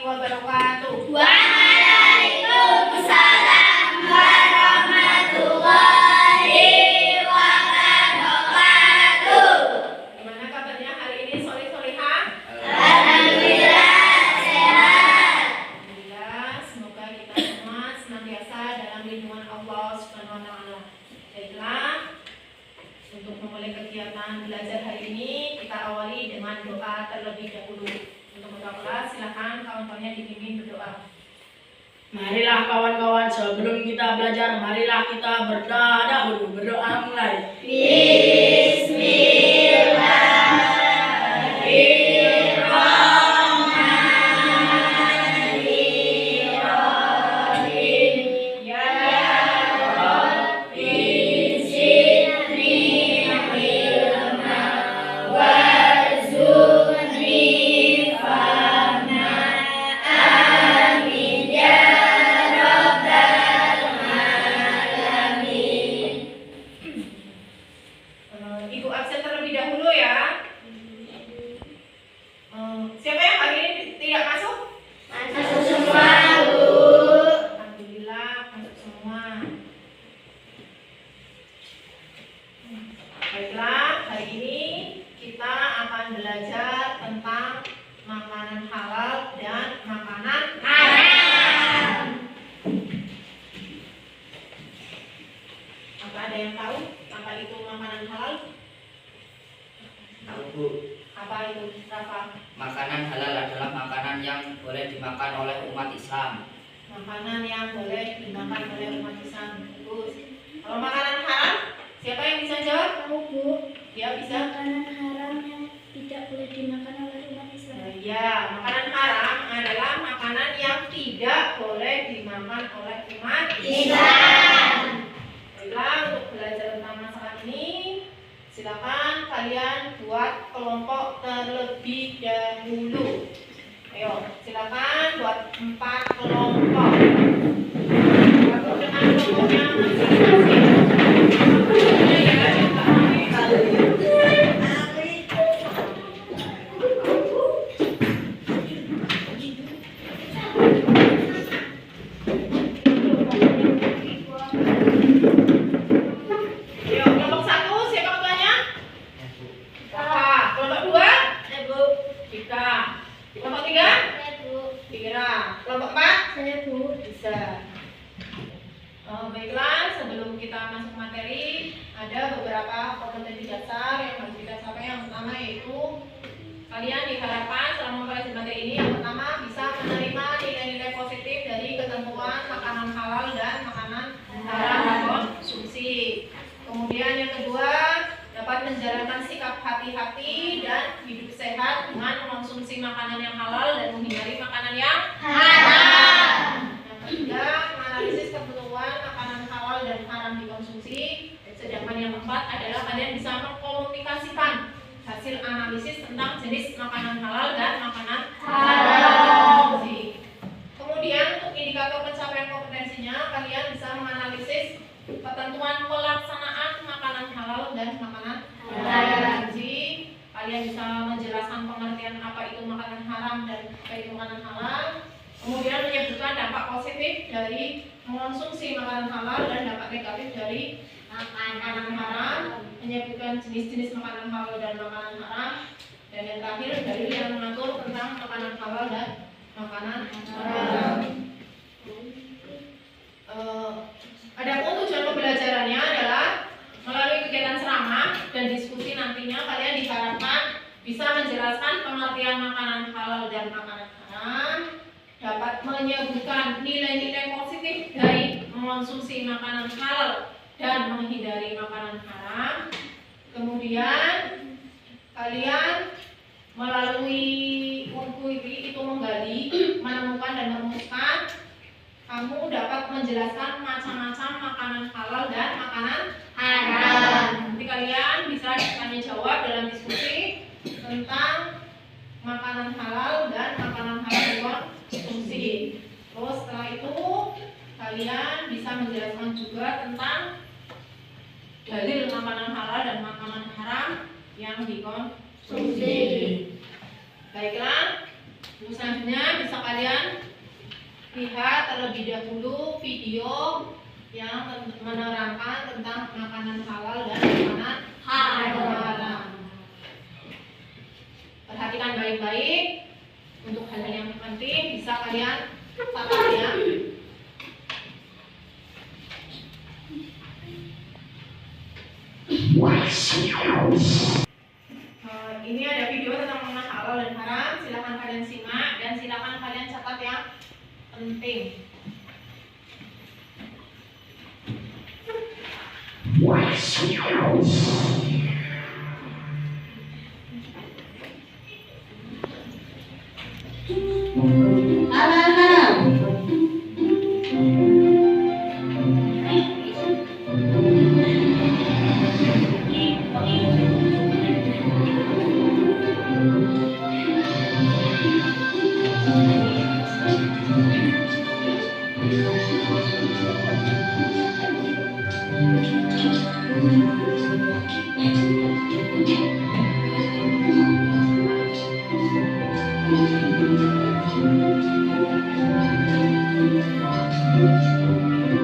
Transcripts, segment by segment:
wabarakatuh. Waalaikumsalam warahmatullahi wabarakatuh. Gimana kabarnya hari ini, soleh-solehah? Alhamdulillah sehat. Alhamdulillah, semoga kita semua senantiasa dalam lindungan Allah Subhanahu wa taala. Baiklah, untuk memulai kegiatan belajar hari ini kita awali dengan doa terlebih dahulu. Untuk berdoa, silakan kawan-kawannya dibimbing berdoa. Marilah kawan-kawan, sebelum kita belajar, marilah kita berdoa dahulu. Berdoa mulai. Bismillahirrahmanirrahim. Ya Rabbi zidni ilma warzuqni fahma. Amin ya rabbal alamin. Ibu absen terlebih dahulu ya. Siapa yang hari ini tidak masuk? Masuk semua, Bu. Alhamdulillah masuk semua. Baiklah, hari ini kita akan belajar tentang makanan halal dan makanan Haram. Apa ada yang tahu apa itu makanan halal? Tahu Bu, Apa itu, Rafa? makanan halal adalah makanan yang boleh dimakan oleh umat Islam. Makanan yang boleh dimakan oleh umat Islam. Bagus. Kalau makanan haram, siapa yang bisa jawab? Tahu, Bu, Ya bisa. makanan haram yang tidak boleh dimakan oleh umat Islam. Ya, makanan haram adalah makanan yang tidak boleh dimakan oleh umat Islam. Baiklah, untuk belajar tentang masalah ini, silakan kalian buat kelompok terlebih dahulu. Ayo, silakan buat 4 kelompok. Buat dengan kelompoknya masing-masing. Ayo, kelompok 1 siapa ketuanya? Rafa. Kelompok 2? Bu, Kita. Kelompok 3? saya, Bu. Tira. Kelompok 4? Saya, Bu. Bisa. Baiklah, sebelum kita masuk materi, ada beberapa kompetensi dasar yang harus kita capai. Yang pertama yaitu kalian diharapkan selama belajar materi ini, yang pertama bisa menerima nilai-nilai positif dari ketentuan makanan halal dan makanan haram konsumsi. Kemudian yang kedua, dapat menjalankan sikap hati-hati dan hidup sehat dengan mengonsumsi makanan yang halal dan menghindari makanan yang Haram. yang ketiga, menganalisis ketentuan makanan halal dan haram dikonsumsi. Sedangkan yang keempat adalah kalian bisa mengkomunikasikan hasil analisis tentang jenis makanan halal dan makanan haram dikonsumsi. Kemudian untuk indikator pencapaian kompetensinya, kalian bisa menganalisis ketentuan pelaksanaan makanan halal dan makanan haram dikonsumsi. Kalian bisa menjelaskan pengertian apa itu makanan haram dan apa itu makanan halal. Kemudian menyebutkan dampak positif dari mengonsumsi makanan halal dan dampak negatif dari makanan haram, menyebutkan jenis-jenis makanan halal dan makanan haram, dan yang terakhir dalil yang mengatur tentang makanan halal dan makanan haram. Adapun tujuan pembelajarannya adalah melalui kegiatan ceramah dan diskusi nantinya kalian diharapkan bisa menjelaskan pengertian makanan halal dan makanan haram, dapat menyebutkan nilai-nilai positif dari mengonsumsi makanan halal dan menghindari makanan haram. Kemudian kalian melalui buku ini itu menggali, menemukan dan merumuskan, kamu dapat menjelaskan macam-macam makanan halal dan makanan haram. Nanti kalian bisa tanya jawab dalam diskusi tentang makanan halal dan makanan haram dikonsumsi. Terus setelah itu kalian bisa menjelaskan juga tentang dalil makanan halal dan makanan haram yang dikonsumsi. Baiklah, Untuk selanjutnya bisa kalian lihat terlebih dahulu video yang menerangkan tentang makanan halal dan makanan haram. Perhatikan baik-baik untuk hal-hal yang penting bisa kalian catat ya. Ini ada video tentang makanan halal dan haram. Silakan kalian simak dan silakan kalian catat yang penting.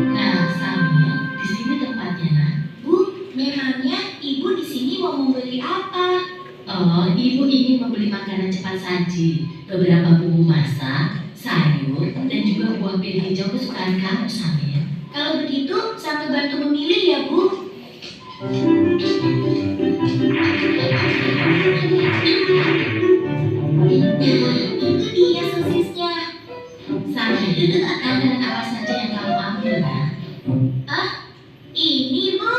Nah, Samia, di sini tempatnya, Nak. Bu, memangnya Ibu di sini mau membeli apa? Oh, Ibu ingin membeli makanan cepat saji, beberapa bumbu masak, sayur, dan juga buah pil hijau kesukaan kamu, Samia. Kalau begitu, sampai bantu memilih ya, Bu. Itu dia sosisnya. Samia, makanan apa saja yang kamu ambil, Nak? Ah, ini, Bu.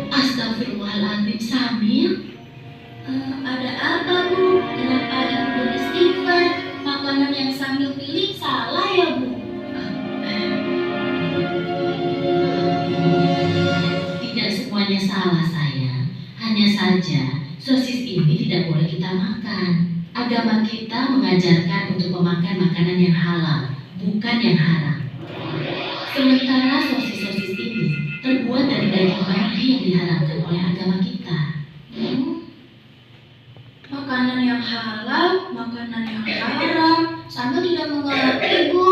Astagfirullahaladzim, Samir. Ada apa, Bu? Kenapa Ibu beristighfar? Makanan yang Samir pilih salah ya, Bu? Tidak semuanya salah, sayang. Hanya saja, sosis ini tidak boleh kita makan. Agama kita mengajarkan untuk memakan makanan yang halal, bukan yang haram. Sementara sosis-sosis ini terbuat dari daging babi yang diharamkan oleh agama kita. Makanan yang halal, makanan yang haram, sama tidak mengerti, Bu.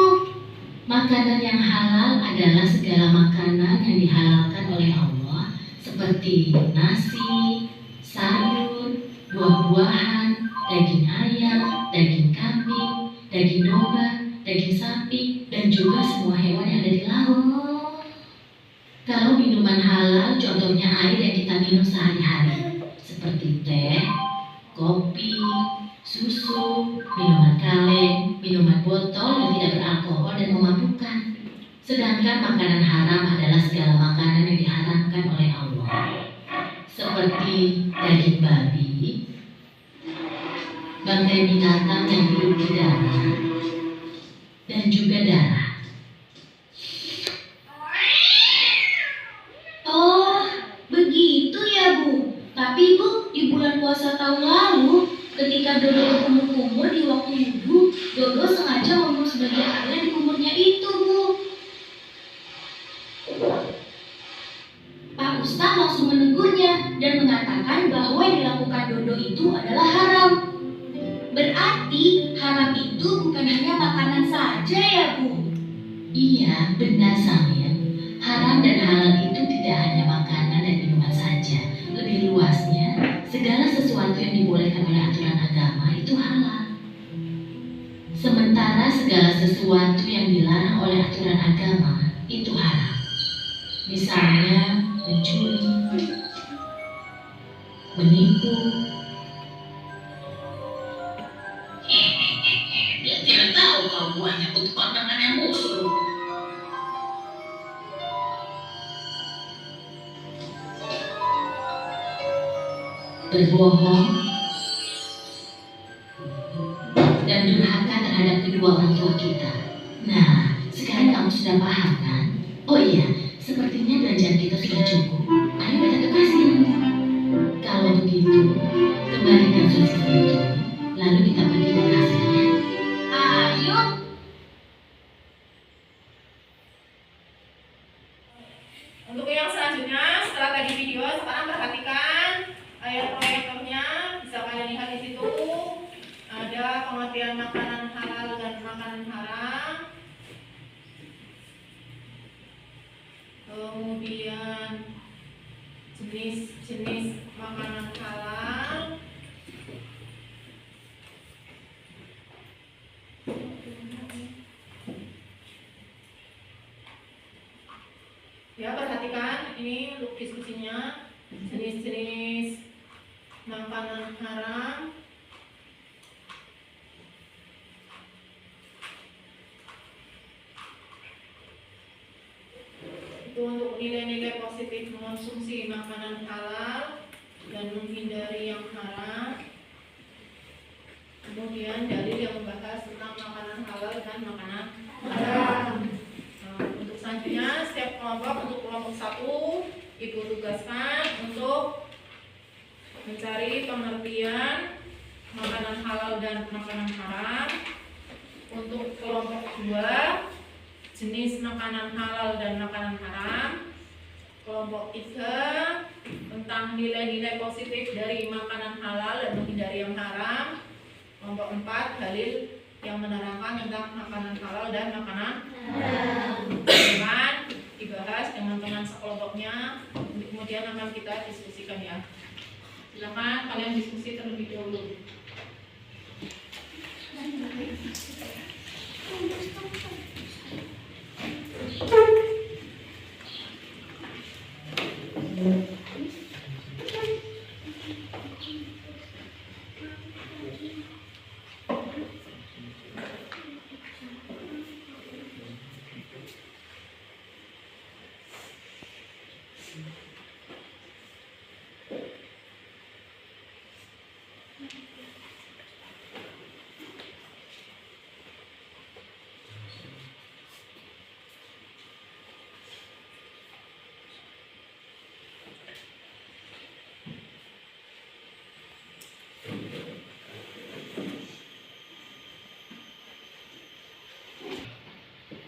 Makanan yang halal adalah segala makanan yang dihalalkan oleh Allah, seperti nasi, sayur, buah-buahan, daging ayam, daging kambing, daging domba, daging sapi, dan juga semua hewan yang ada di laut. Kalau minuman halal, contohnya air yang kita minum sehari-hari, seperti teh, kopi, susu, minuman kaleng, minuman botol yang tidak beralkohol dan memabukkan. Sedangkan makanan haram adalah segala makanan yang diharamkan oleh Allah, seperti daging babi, bangkai binatang yang hidup di darat, dan juga darah. Oh, begitu ya, Bu. Tapi, Bu, di bulan puasa tahun lalu, ketika Dodo berkumur-kumur di waktu wudhu, Dodo sengaja membuang sebagian air di kumurnya itu, Bu. Pak Ustadz langsung menegurnya dan mengatakan bahwa yang dilakukan Dodo itu adalah haram. Berarti haram itu bukan hanya makanan saja ya, Bu? Iya, benar, Samir. Haram dan halal itu tidak hanya makanan dan minuman saja. Lebih luasnya, segala sesuatu yang dibolehkan oleh aturan agama itu halal. Sementara segala sesuatu yang dilarang oleh aturan agama itu haram. Misalnya mencuri, menipu. Dia tidak tahu kalau buahnya untuk pandangan yang busuk. Berbohong dan durhaka terhadap kedua orang tua kita. Nah, sekarang kamu sudah paham kan? Oh iya, sepertinya belanjaan kita sudah cukup. Ayo kita ke kasir. Kalau begitu, kembalikan sosis itu, lalu kita pergi ke kasirnya. Ayo. Untuk yang selanjutnya, setelah tadi video, sekarang perhatikan layar proyektornya. Bisa kalian lihat di situ ada pengertian makanan halal dan makanan haram. Kemudian jenis-jenis makanan halal. Ya, perhatikan ini untuk diskusinya. Jenis-jenis makanan haram. Itu untuk nilai-nilai positif mengonsumsi makanan halal dan menghindari yang haram. Kemudian dalil yang membahas tentang makanan halal dan makanan haram. Untuk selanjutnya, setiap kelompok untuk kelompok 1 Ibu tugaskan untuk mencari pengertian makanan halal dan makanan haram. Untuk kelompok 2 jenis makanan halal dan makanan haram. Kelompok 3 tentang nilai-nilai positif dari makanan halal dan menghindari yang haram. Kelompok 4 dalil yang menerangkan tentang makanan halal dan makanan haram. Dibahas dengan teman sekelompoknya, kemudian akan kita diskusikan ya. Silakan kalian diskusi terlebih dahulu.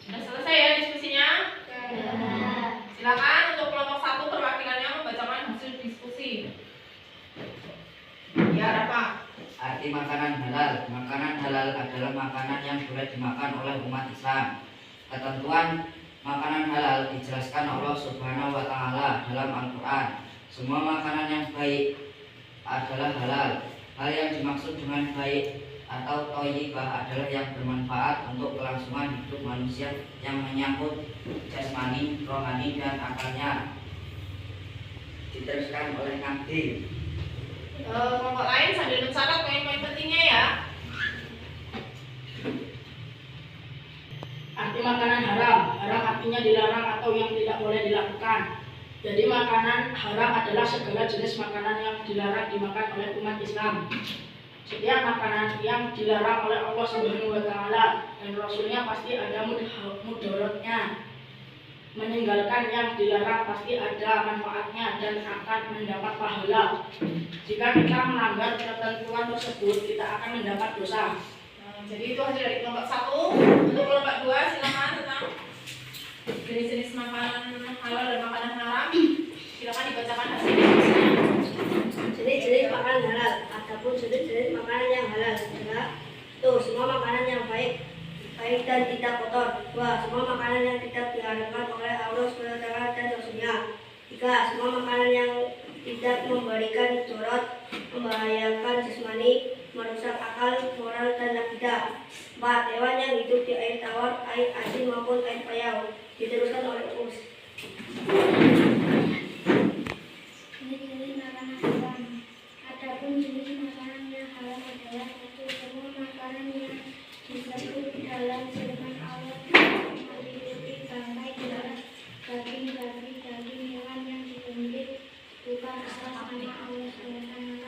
Sudah selesai ya diskusinya? Silakan untuk kelompok 1 perwakilannya membacakan hasil diskusi. Ya, Rafa. Arti makanan halal. Makanan halal adalah makanan yang boleh dimakan oleh umat Islam. Ketentuan makanan halal dijelaskan Allah Subhanahu wa Ta'ala dalam Al-Quran. Semua makanan yang baik adalah halal. Hal yang dimaksud dengan baik atau thayyibah adalah yang bermanfaat untuk kelangsungan hidup manusia yang menyangkut jasmani, rohani, dan akalnya. Diteruskan oleh Nabi. Kelompok lain sambil mencatat poin-poin pentingnya ya. Arti makanan haram. Haram artinya dilarang atau yang tidak boleh dilakukan. Jadi makanan haram adalah segala jenis makanan yang dilarang dimakan oleh umat Islam. Setiap makanan yang dilarang oleh Allah Subhanahu wa Ta'ala dan Rasulnya pasti ada mudaratnya. Meninggalkan yang dilarang pasti ada manfaatnya dan akan mendapat pahala. Jika kita melanggar ketentuan tersebut, kita akan mendapat dosa. Jadi itu hasil dari kelompok 1. Untuk kelompok 2 silakan tentang jenis-jenis makanan halal dan makanan haram. Silakan dibacakan hasil diskusinya. Jenis-jenis makanan halal. Adapun jenis-jenis makanan yang halal adalah semua makanan yang baik dan tidak kotor. 2. Semua makanan yang tidak diharamkan oleh Allah SWT dan Rasulnya. 3. Semua makanan yang tidak memberikan mudarat, membahayakan jasmani, merusak akal, moral, dan akidah. 4. Hewan yang hidup di air tawar, air asin maupun air payau. Diteruskan oleh Us. Jenis-jenis makanan haram. Adapun jenis makanan yang halal adalah semua makanan yang disebut dalam firman Allah meliputi bangkai darah, daging babi, daging hewan yang disembelih bukan atas nama Allah SWT.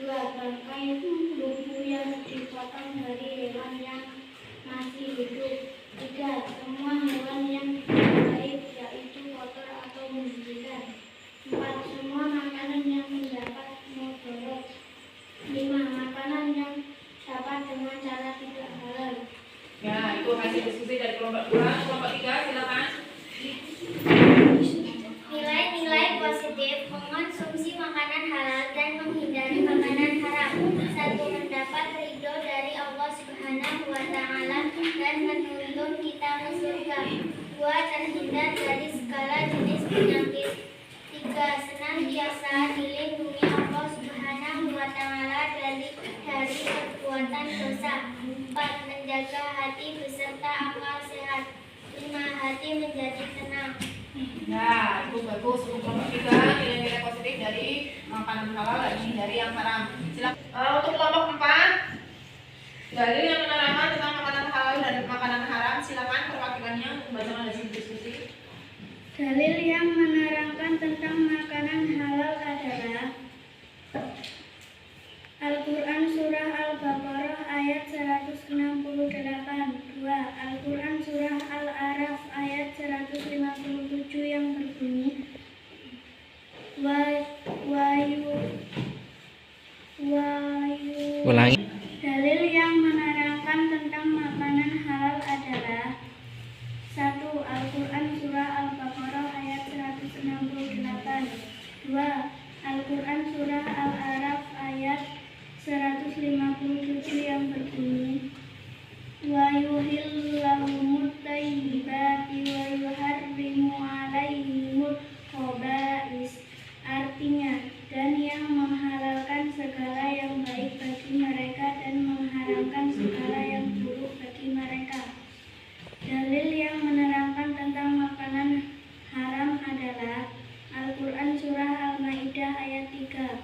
2. Bangkai lembu yang dipotong dari hewan yang masih hidup. 3. Semua hewan yang baik yaitu kotor atau menjijikan. 4. Semua makanan yang mendapat mudarat. 5. Makanan yang dapat dengan cara tidak halal. Ya, itu hasil diskusi dari kelompok 2. Kelompok 3 silakan. Nilai-nilai positif mengonsumsi makanan halal dan menghindari makanan haram. 1. Mendapat ridho dari Allah Subhanahu wa Ta'ala dan menuntun kita ke surga. 2. Terhindar dari segala jenis penyakit. 3. Senantiasa dilindungi Allah Subhanahu wa Ta'ala dari perbuatan dosa. 4. Menjaga hati beserta akal sehat. 5. Hati menjadi tenang. Ya, itu bagus. Untuk kelompok 3, nilai-nilai positif dari makanan halal dan hindari yang haram. Silakan. Untuk kelompok 4, dalil yang menerangkan tentang makanan halal dan makanan haram. Silakan perwakilannya membacakan hasil diskusi. Dalil yang menerangkan tentang makanan halal adalah Al-Quran Surah Al-Baqarah ayat 168. 2. Al-Quran Surah Al-A'raf ayat 157 yang berbunyi Ulangi. Dalil yang menerangkan tentang makanan halal adalah 1. Al-Quran Surah Al-Baqarah ayat 168. 2. Al-Quran Surah Al-A'raf ayat 157 yang berbunyi wa yuhillahumut thayyibati wa yuharrimu alaihimul khaba'is. Artinya, dan yang menghalalkan segala yang baik bagi mereka dan mengharamkan segala yang buruk bagi mereka. Dalil yang menerangkan tentang makanan haram adalah Al-Quran Surah Al-Ma'idah ayat 3.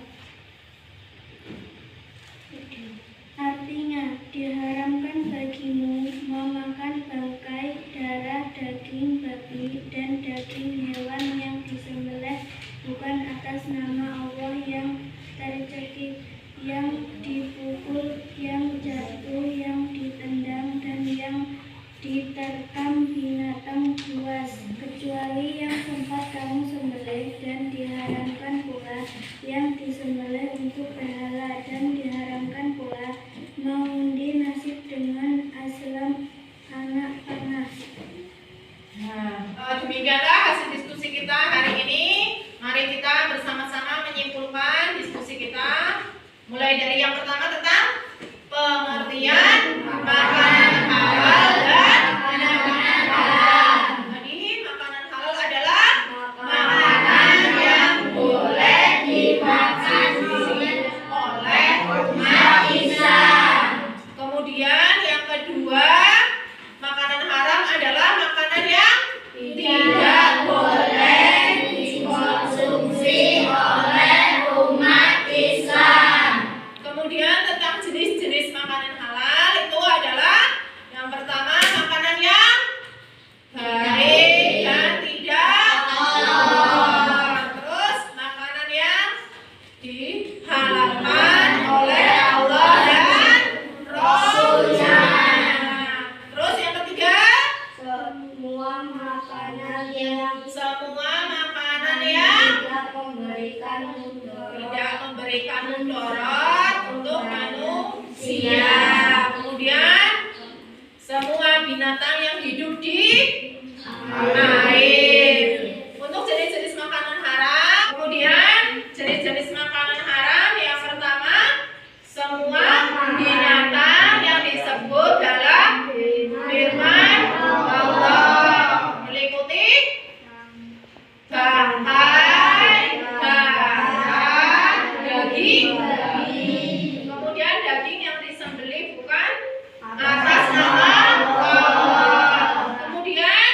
Artinya, diharamkan bagimu memakan bangkai, darah, daging babi, dan daging hewan yang disembelih bukan atas nama Allah, yang tercekik, yang dipukul, yang jatuh, yang ditendang, dan yang diterkam binatang buas, kecuali yang sempat kamu sembelih, dan diharamkan pula yang disembelih untuk berhala, dan diharamkan pula mengundi nasib dengan aslam anak panah. Nah, demikianlah hasil diskusi kita hari ini. Mari kita bersama-sama menyimpulkan diskusi kita. Mulai dari yang pertama tentang pengertian makanan halal dan makanan haram. Tadi makanan halal adalah makanan yang boleh dimakan oleh umat Islam. Kemudian yang kedua, makanan haram adalah makanan yang tidak boleh dikonsumsi oleh umat Islam. Kemudian tentang jenis-jenis makanan halal itu adalah yang pertama makanan yang baik dan tidak kotor. Terus makanan yang dihalalkan oleh Allah dan Rasulnya. Terus yang ketiga, semua makanan yang tidak memberikan mudarat untuk manusia. Kemudian semua binatang yang hidup di air. Untuk jenis-jenis makanan haram, kemudian jenis-jenis makanan haram yang pertama, semua binatang yang disebut dalam firman Allah, meliputi bangkai, darah, daging. Kemudian daging yang disembelih bukan atas nama Allah. Kemudian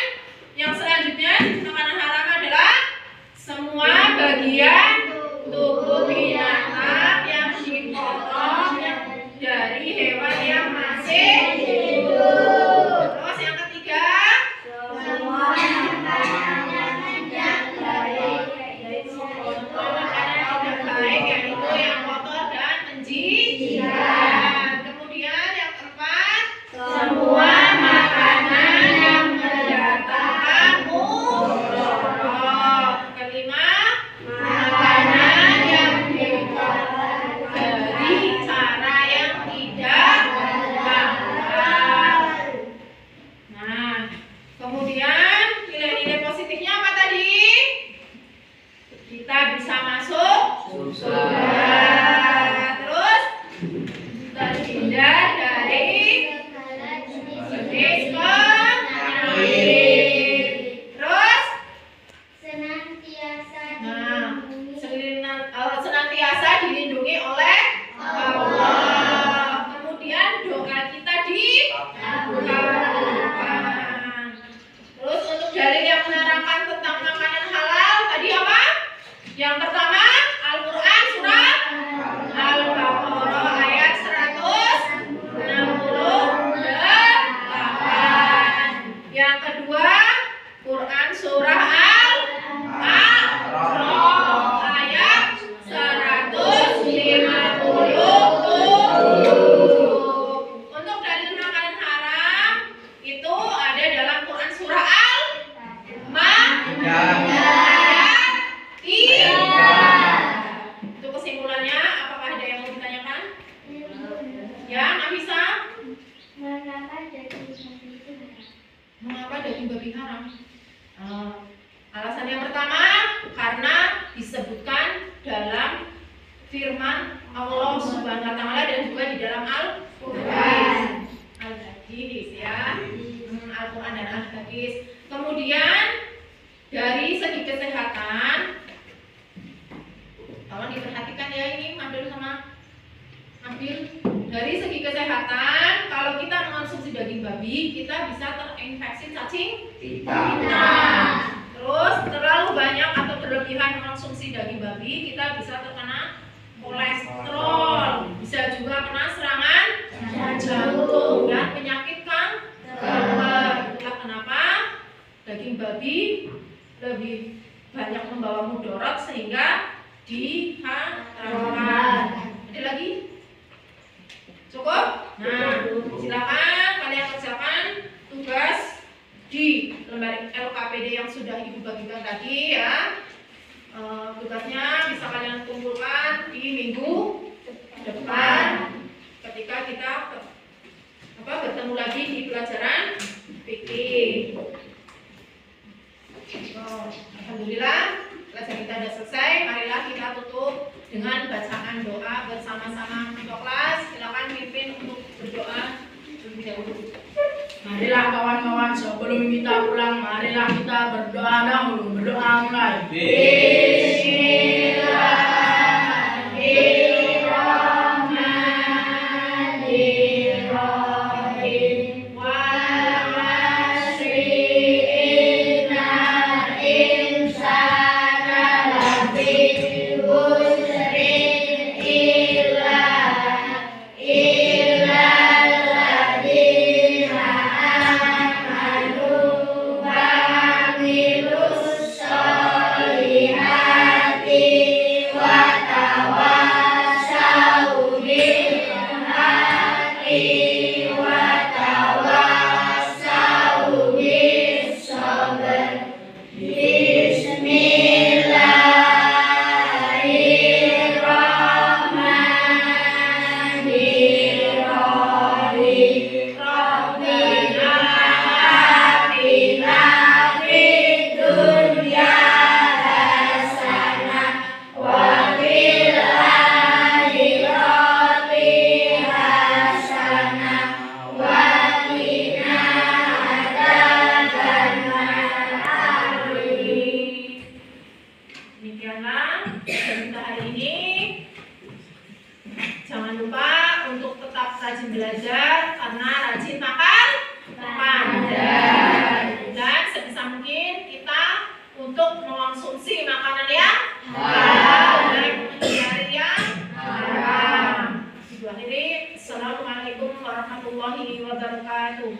bisa? Mengapa daging babi itu haram? Mengapa daging babi haram? Alasan yang pertama, karena disebutkan dalam firman Allah Subhanahu wa taala dan juga di dalam Al-Qur'an. Al-Hadis ya. Al-Qur'an dan Al-Hadis. Kemudian dari segi kesehatan, tolong diperhatikan ya, ini ambil sama ambil. Dari segi kesehatan, kalau kita mengonsumsi daging babi, kita bisa terinfeksi cacing Tidak. Terus terlalu banyak atau berlebihan mengonsumsi daging babi, kita bisa terkena kolesterol, bisa juga kena serangan jantung dan penyakit kanker. Itulah kenapa daging babi lebih banyak membawa mudarat sehingga diharamkan. Ada lagi? Cukup? Nah, silakan kalian kerjakan tugas di lembar LKPD yang sudah Ibu bagikan tadi ya. Tugasnya bisa kalian kumpulkan di minggu depan ketika kita bertemu lagi di pelajaran fikih. Alhamdulillah pelajaran kita sudah selesai. Marilah kita tutup dengan bacaan doa bersama-sama untuk kelas. Silakan pimpin untuk berdoa terlebih dahulu. Marilah kawan-kawan, sebelum kita pulang, marilah kita berdoa dahulu. Berdoa mulai. Bismillahirrahmanirrahim. Wal 'ashri innal insana lafi khusrin illa alladzina amanu wa 'amilus sholihati wa tawassaw bil haqqi wa tawassaw bis sabr. Bismillahirrahmanirrahim. Rabbana atina fid dunya hasanah wa fil akhirati hasanah wa qina adzabannar. Demikianlah kita hari ini. Jangan lupa untuk tetap rajin belajar karena rajin makan pandai. Dan sebisa mungkin kita untuk mengonsumsi makanan yang halal dan menghindari yang haram. Assalamualaikum warahmatullahi wabarakatuh.